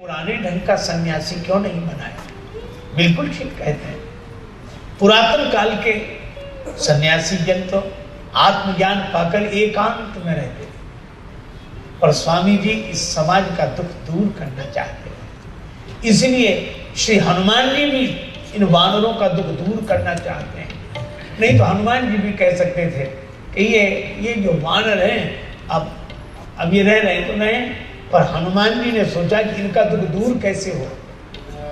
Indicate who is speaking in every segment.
Speaker 1: पुराने ढंग का सन्यासी क्यों नहीं बनाया? बिल्कुल ठीक कहते हैं। पुरातन काल के सन्यासी जन तो आत्मज्ञान पाकर एकांत में रहते थे, पर स्वामी जी इस समाज का दुख दूर करना चाहते हैं। इसलिए श्री हनुमान जी भी इन वानरों का दुख दूर करना चाहते हैं। नहीं तो हनुमान जी भी कह सकते थे कि ये जो वानर हैं अब ये रह रहे तो नहीं, पर हनुमान जी ने सोचा कि इनका दुख दूर कैसे हो,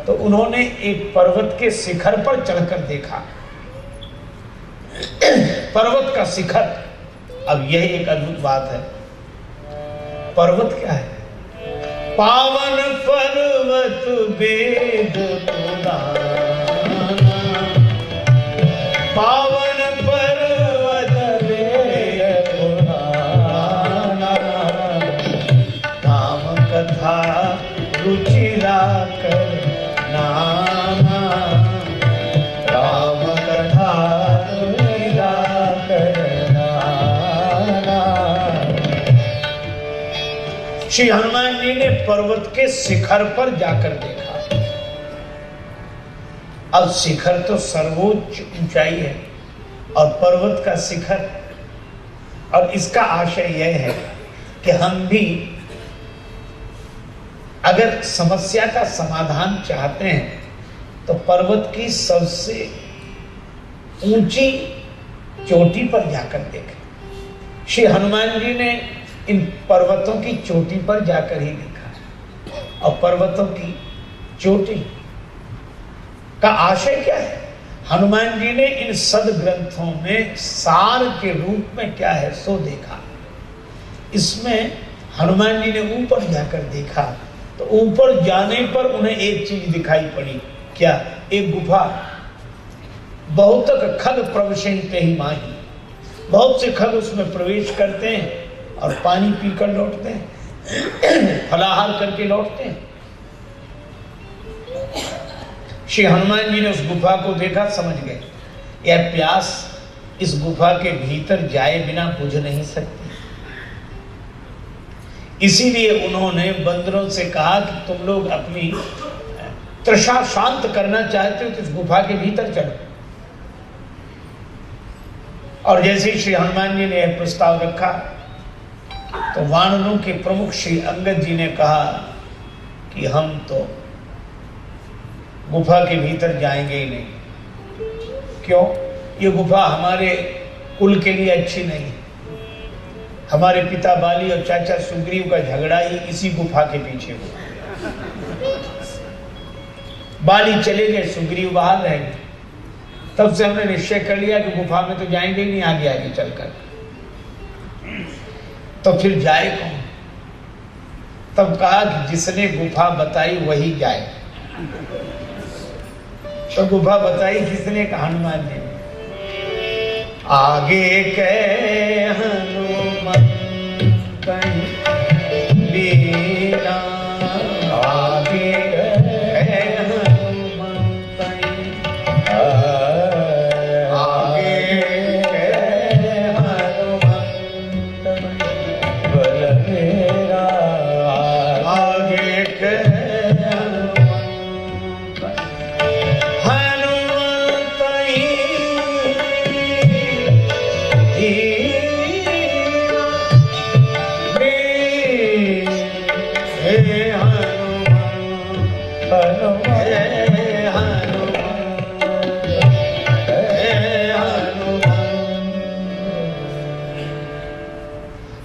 Speaker 1: तो उन्होंने एक पर्वत के शिखर पर चढ़कर देखा। पर्वत का शिखर, अब यह एक अद्भुत बात है। पर्वत क्या है? पावन पर्वत वेद पुराना, पावन पर्वत वेद पुराना, नाम कथा रुचिरा कर नाना, राम कथा रुचिरा कर नाना। श्री हनुमान जी ने पर्वत के शिखर पर जाकर देखा। अब शिखर तो सर्वोच्च ऊंचाई है और पर्वत का शिखर, और इसका आशय यह है कि हम भी अगर समस्या का समाधान चाहते हैं तो पर्वत की सबसे ऊंची चोटी पर जाकर देखें। श्री हनुमान जी ने इन पर्वतों की चोटी पर जाकर ही देखा। और पर्वतों की चोटी का आशय क्या है? हनुमान जी ने इन सदग्रंथों में सार के रूप में क्या है सो देखा। इसमें हनुमान जी ने ऊपर जाकर देखा तो ऊपर जाने पर उन्हें एक चीज दिखाई पड़ी। क्या? एक गुफा। बहुत खग प्रवेशन्ते ही माही, बहुत से खग उसमें प्रवेश करते हैं और पानी पीकर लौटते हैं, फलाहार करके लौटते हैं। श्री हनुमान जी ने उस गुफा को देखा, समझ गए यह प्यास इस गुफा के भीतर जाए बिना बुझ नहीं सकती। इसीलिए उन्होंने बंदरों से कहा कि तुम लोग अपनी तृषा शांत करना चाहते हो तो इस गुफा के भीतर चलो। और जैसे श्री हनुमान जी ने यह प्रस्ताव रखा तो वानरों के प्रमुख श्री अंगद जी ने कहा कि हम तो गुफा के भीतर जाएंगे ही नहीं। क्यों? ये गुफा हमारे कुल के लिए अच्छी नहीं है। हमारे पिता बाली और चाचा सुग्रीव का झगड़ा ही इसी गुफा के पीछे हुआ। बाली चले गए, सुग्रीव बाहर रह गए। तब से हमने निश्चय कर लिया कि गुफा में तो जाएंगे ही नहीं आगे आगे चलकर, तो फिर जाए कौन? तब कहा कि जिसने गुफा बताई वही जाए। तो गुफा बताई किसने? कहा हनुमान जी ने। आगे के हनुमंत लीला, आगे हनुमंत, आगे हनुमंत बलबीरा, आगे के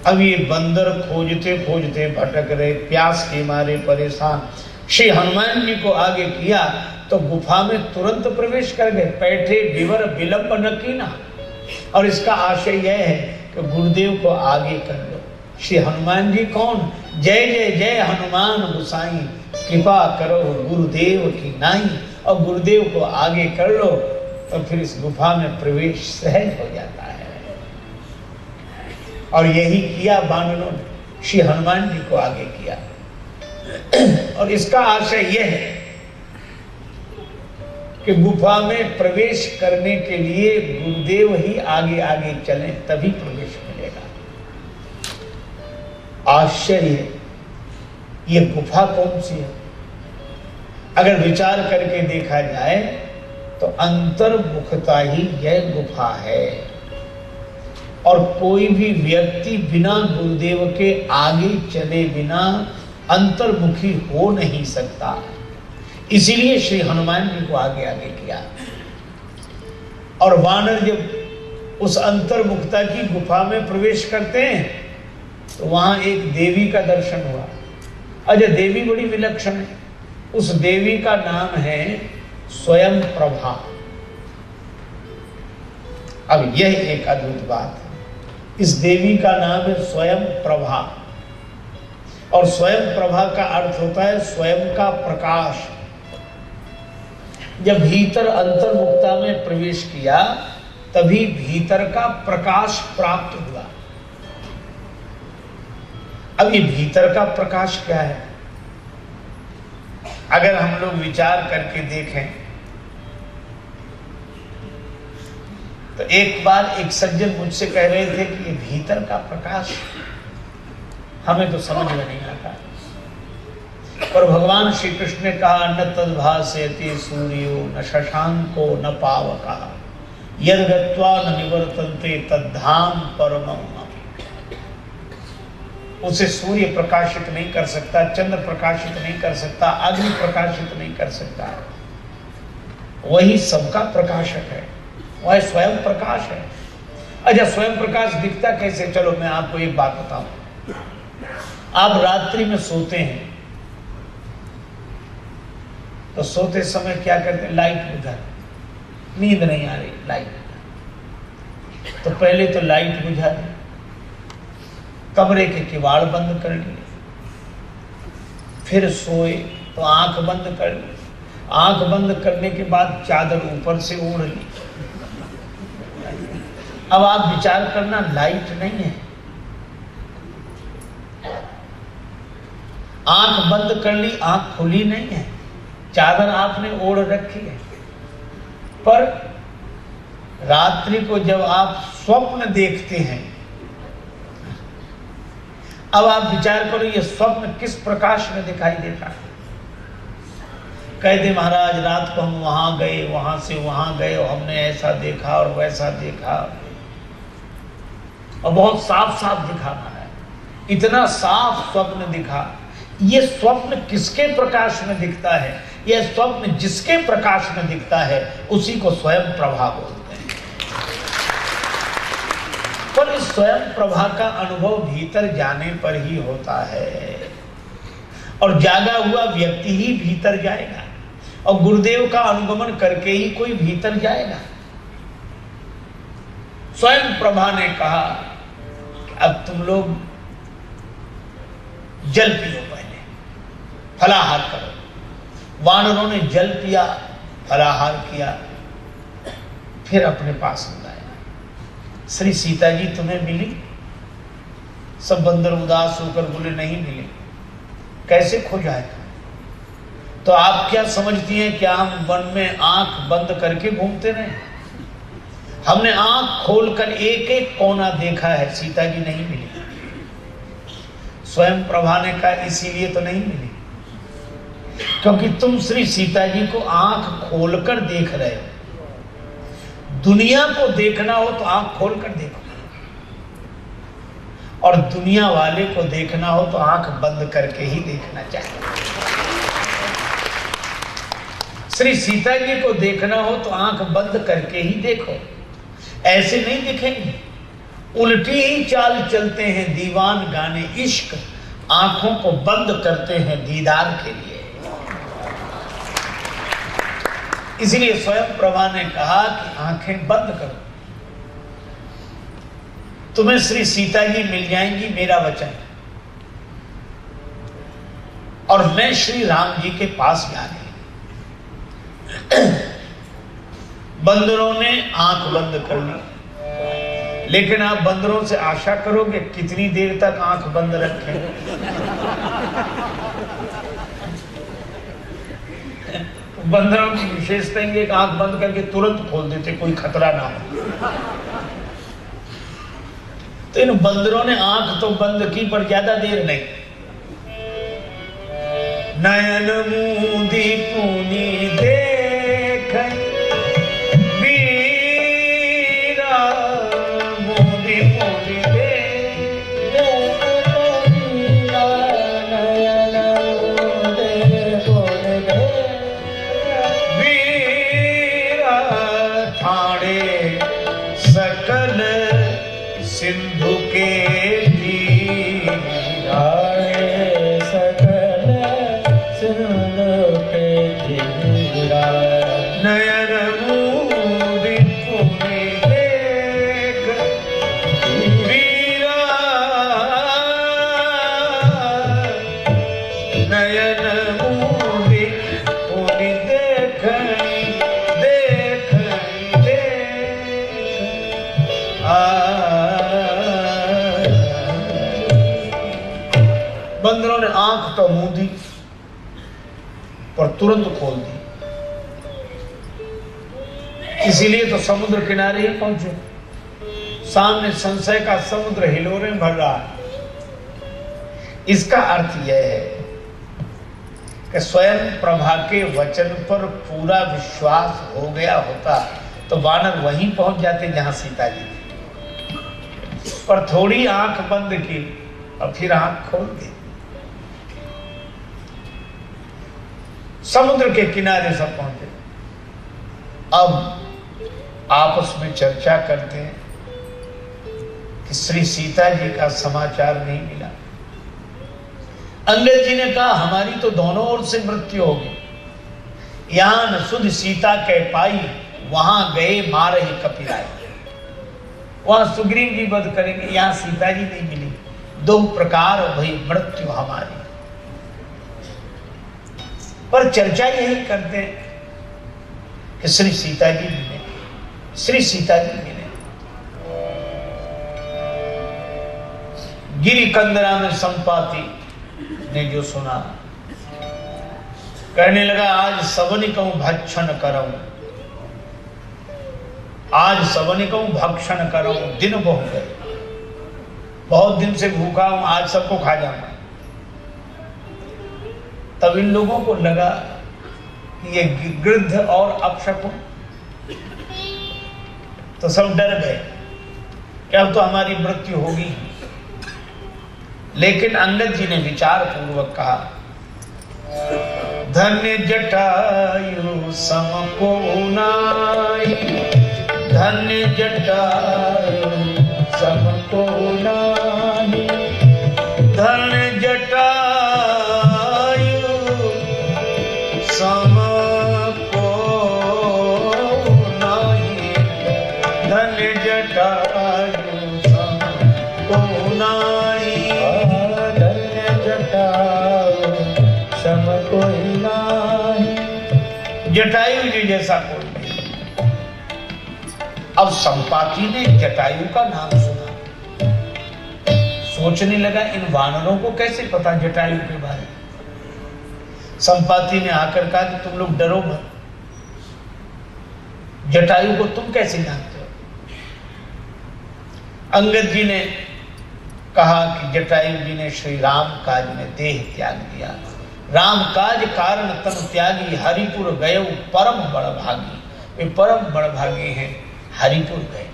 Speaker 1: अब ये बंदर खोजते खोजते भटक रहे, प्यास के मारे परेशान। श्री हनुमान जी को आगे किया तो गुफा में तुरंत प्रवेश कर गए। बैठे विवर विलंब न कीना। और इसका आशय यह है कि गुरुदेव को आगे कर लो। श्री हनुमान जी कौन? जय जय जय हनुमान गोसाई, कृपा करो गुरुदेव की नाई। और गुरुदेव को आगे कर लो तो फिर इस गुफा में प्रवेश सहज हो जाता है। और यही किया वानरों ने, श्री हनुमान जी को आगे किया। और इसका आशय यह है कि गुफा में प्रवेश करने के लिए गुरुदेव ही आगे आगे चलें तभी प्रवेश मिलेगा। आश्चर्य, ये गुफा कौन सी है? अगर विचार करके देखा जाए तो अंतर्मुखता ही यह गुफा है, और कोई भी व्यक्ति बिना गुरुदेव के आगे चले बिना अंतर्मुखी हो नहीं सकता। इसीलिए श्री हनुमान जी को आगे आगे किया। और वानर जब उस अंतर्मुखता की गुफा में प्रवेश करते हैं तो वहां एक देवी का दर्शन हुआ। अजय देवी बड़ी विलक्षण है। उस देवी का नाम है स्वयं प्रभा। अब यह एक अद्भुत बात है, इस देवी का नाम है स्वयं प्रभा, और स्वयं प्रभा का अर्थ होता है स्वयं का प्रकाश। जब भीतर अंतर्मुखता में प्रवेश किया तभी भीतर का प्रकाश प्राप्त हुआ। अब ये भीतर का प्रकाश क्या है? अगर हम लोग विचार करके देखें तो एक बार एक सज्जन मुझसे कह रहे थे कि ये भीतर का प्रकाश हमें तो समझ में नहीं आता, पर भगवान श्री कृष्ण ने कहा न तद्भासयति सूर्यो न शशांको न पावकः यद् गत्वा न निवर्तन्ते तद्धाम परमं मम। उसे सूर्य प्रकाशित नहीं कर सकता, चंद्र प्रकाशित नहीं कर सकता, अग्नि प्रकाशित नहीं कर सकता, वही सबका प्रकाशक है, वह स्वयं प्रकाश है। अच्छा, स्वयं प्रकाश दिखता कैसे? चलो मैं आपको एक बात बताऊं। आप रात्रि में सोते हैं तो सोते समय क्या करते हैं? लाइट बुझा, नींद नहीं आ रही, लाइट, तो पहले तो लाइट बुझा दी, कमरे के किवाड़ बंद कर लिए, फिर सोए तो आंख बंद कर ली, आंख बंद करने के बाद चादर ऊपर से ओढ़ ली। अब आप विचार करना, लाइट नहीं है, आंख बंद कर ली, आंख खुली नहीं है, चादर आपने ओढ़ रखी है, पर रात्रि को जब आप स्वप्न देखते हैं, अब आप विचार करो ये स्वप्न किस प्रकाश में दिखाई देता है? कहते महाराज रात को हम वहां गए, वहां से वहां गए और हमने ऐसा देखा और वैसा देखा, और बहुत साफ साफ दिखाना है, इतना साफ स्वप्न दिखा। ये स्वप्न किसके प्रकाश में दिखता है? यह स्वप्न जिसके प्रकाश में दिखता है उसी को स्वयं प्रभा बोलते हैं। पर इस स्वयं प्रभा का अनुभव भीतर जाने पर ही होता है, और जागा हुआ व्यक्ति ही भीतर जाएगा, और गुरुदेव का अनुगमन करके ही कोई भीतर जाएगा। स्वयं प्रभा ने कहा अब तुम लोग जल पियो, पहले फलाहार करो। वानरों ने जल पिया, फलाहार किया, फिर अपने पास बुलाया। श्री सीता जी तुम्हें मिली? सब बंदर उदास होकर बोले नहीं मिली। कैसे खो जाएगा? तो आप क्या समझती हैं, क्या हम वन में आंख बंद करके घूमते रहे? हमने आंख खोलकर एक एक कोना देखा है, सीता जी नहीं मिली। स्वयं प्रभा ने कहा इसीलिए तो नहीं मिली, क्योंकि तुम श्री सीता जी को आंख खोलकर देख रहे हो। दुनिया को देखना हो तो आंख खोलकर देखो, और दुनिया वाले को देखना हो तो आंख बंद करके ही देखना चाहिए। श्री सीता जी को देखना हो तो आंख बंद करके ही देखो, ऐसे नहीं दिखेंगे। उल्टी ही चाल चलते हैं दीवान गाने इश्क, आंखों को बंद करते हैं दीदार के लिए। इसलिए स्वयं प्रभा ने कहा कि आंखें बंद करो, तुम्हें श्री सीता जी मिल जाएंगी, मेरा वचन। और मैं श्री राम जी के पास जा रही। बंदरों ने आंख बंद कर ली, लेकिन आप बंदरों से आशा करोगे कितनी देर तक आंख बंद रखें? बंदरों की विशेषता है कि आंख बंद करके तुरंत खोल देते, कोई खतरा ना हो। तो इन बंदरों ने आंख तो बंद की, पर ज्यादा देर नहीं। नयन मूंदी पुनि देख वीरा मूंदी पुनि देख नयन मूंदी पुनि देख वीरा ठाणे सकल सिंधु के नयन मूंदी पुनि देख वीरा नयन मूंदी पुनि देख देख बंदरों ने आंख तो मूंदी पर तुरंत खोल दी। इसीलिए तो समुद्र किनारे ही पहुंचे। सामने संशय का समुद्र हिलोरे भर रहा है। इसका अर्थ यह है कि स्वयं प्रभा के वचन पर पूरा विश्वास हो गया होता तो वानर वहीं पहुंच जाते जहां सीता जी थी, पर थोड़ी आंख बंद की और फिर आंख खोल दी। समुद्र के किनारे सब पहुंचे। अब आपस में चर्चा करते हैं कि श्री सीता जी का समाचार नहीं मिला। अंगद जी ने कहा हमारी तो दोनों ओर से मृत्यु होगी। यहां न सुध सीता कह पाई, वहां गए मार ही कपिराई। वहां सुग्रीव जी वध करेंगे, यहां सीता जी नहीं मिली। दो प्रकार भई मृत्यु हमारी। पर चर्चा यही करते हैं कि श्री सीता जी मिले, श्री सीता जी मिले। गिरी कंदरा में संपाति ने जो सुना, कहने लगा आज सबनी कहूं भक्षण करऊं, आज सबनी कहूं भक्षण करऊं। दिन बहुत गए, बहुत दिन से भूखा हूं, आज सबको खा जाऊंगा। तब इन लोगों को लगा ये गिद्ध और अपशकुन, तो सब डर गए कि अब तो हमारी मृत्यु होगी। लेकिन अंगद जी ने विचार पूर्वक कहा धन्य जटायु सम को नाई, धन्य जटायु सम को नाई, धन्य जटायु सम को नाई, धन्य जटायु सम को नाई, धन्य जटायु सम कोई नाई। जटायु जी जैसा कोई नहीं। अब संपाति ने जटायु का नाम सुना, सोचने लगा इन वानरों को कैसे पता जटायु के बारे में। संपाति ने आकर कहा कि तुम लोग डरो मत, जटायु को तुम कैसे जानते हो। अंगद जी ने कहा कि जटायु जी ने श्री राम काज में देह त्याग दिया। राम काज कारण तन त्यागी, हरिपुर गए परम बड़भागी। वे परम बड़भागी हैं, हरिपुर गए।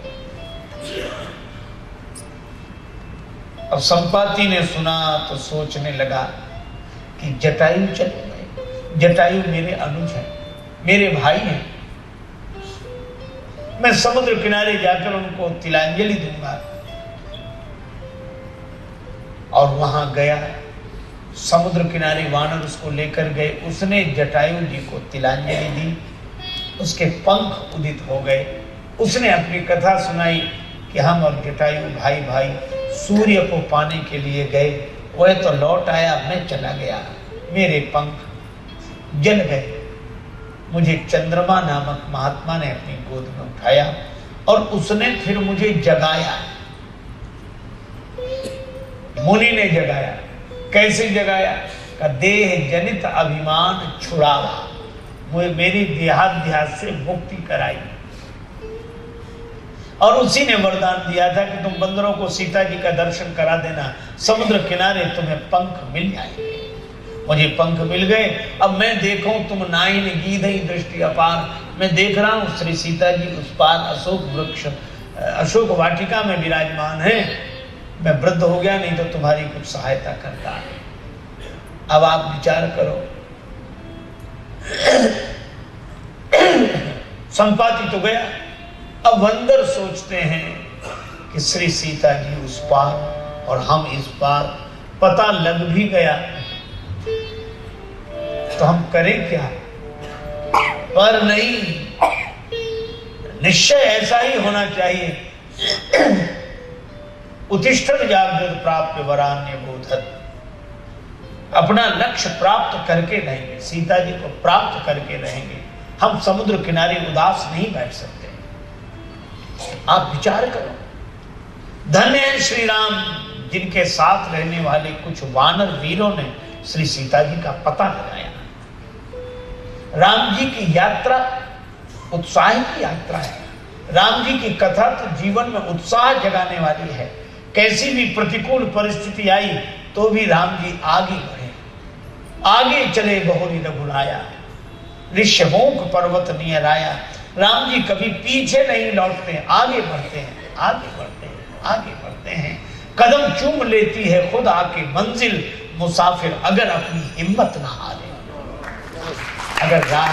Speaker 1: अब संपाति ने सुना तो सोचने लगा कि जटायु चले गए। जटायु मेरे अनुज हैं, मेरे भाई हैं। मैं समुद्र किनारे जाकर उनको तिलांजलि दूंगा। और वहां गया, समुद्र किनारे वानर उसको लेकर गए। उसने जटायु जी को तिलांजलि दी, उसके पंख उदित हो गए। उसने अपनी कथा सुनाई कि हम और जटायु भाई भाई सूर्य को पाने के लिए गए, वह तो लौट आया, मैं चला गया, मेरे पंख जल गए। मुझे चंद्रमा नामक महात्मा ने अपनी गोद में उठाया और उसने फिर मुझे जगाया। मुनि ने जगाया। कैसे जगाया? का देह जनित अभिमान छुड़ावा, मुझे मेरी देहाध्यास से मुक्ति कराई। और उसी ने वरदान दिया था कि तुम बंदरों को सीता जी का दर्शन करा देना, समुद्र किनारे तुम्हें पंख मिल जाएंगे। मुझे पंख मिल गए, अब मैं देखूं तुम नाइन गीधई दृष्टि अपार। मैं देख रहा हूं श्री सीता जी उस पार अशोक वृक्ष अशोक वाटिका में विराजमान है। मैं वृद्ध हो गया, नहीं तो तुम्हारी कुछ सहायता करता। अब आप विचार करो, संपाति तो गया, अब वंदर सोचते हैं कि श्री सीता जी उस पार और हम इस पार, पता लग भी गया तो हम करें क्या? पर नहीं, निश्चय ऐसा ही होना चाहिए। उत्तिष्ठत जागृत प्राप्त वरान्य बोधत, अपना लक्ष्य प्राप्त करके रहेंगे, सीता जी को प्राप्त करके रहेंगे। हम समुद्र किनारे उदास नहीं बैठ सकते। आप विचार करो, धन्य है श्री राम जिनके साथ रहने वाले कुछ वानर वीरों ने श्री सीता जी का पता लगाया। राम जी की यात्रा उत्साह की यात्रा है। राम जी की कथा तो जीवन में उत्साह जगाने वाली है। कैसी भी प्रतिकूल परिस्थिति आई तो भी राम जी आगे बढ़े, आगे चले बहुरी रघुराया, ऋष्यमोख पर्वत नियर आया। राम जी कभी पीछे नहीं लौटते, आगे बढ़ते हैं, आगे बढ़ते हैं, आगे बढ़ते हैं। कदम चूम लेती है खुद आके मंजिल, मुसाफिर अगर अपनी हिम्मत ना हारे। अगर राह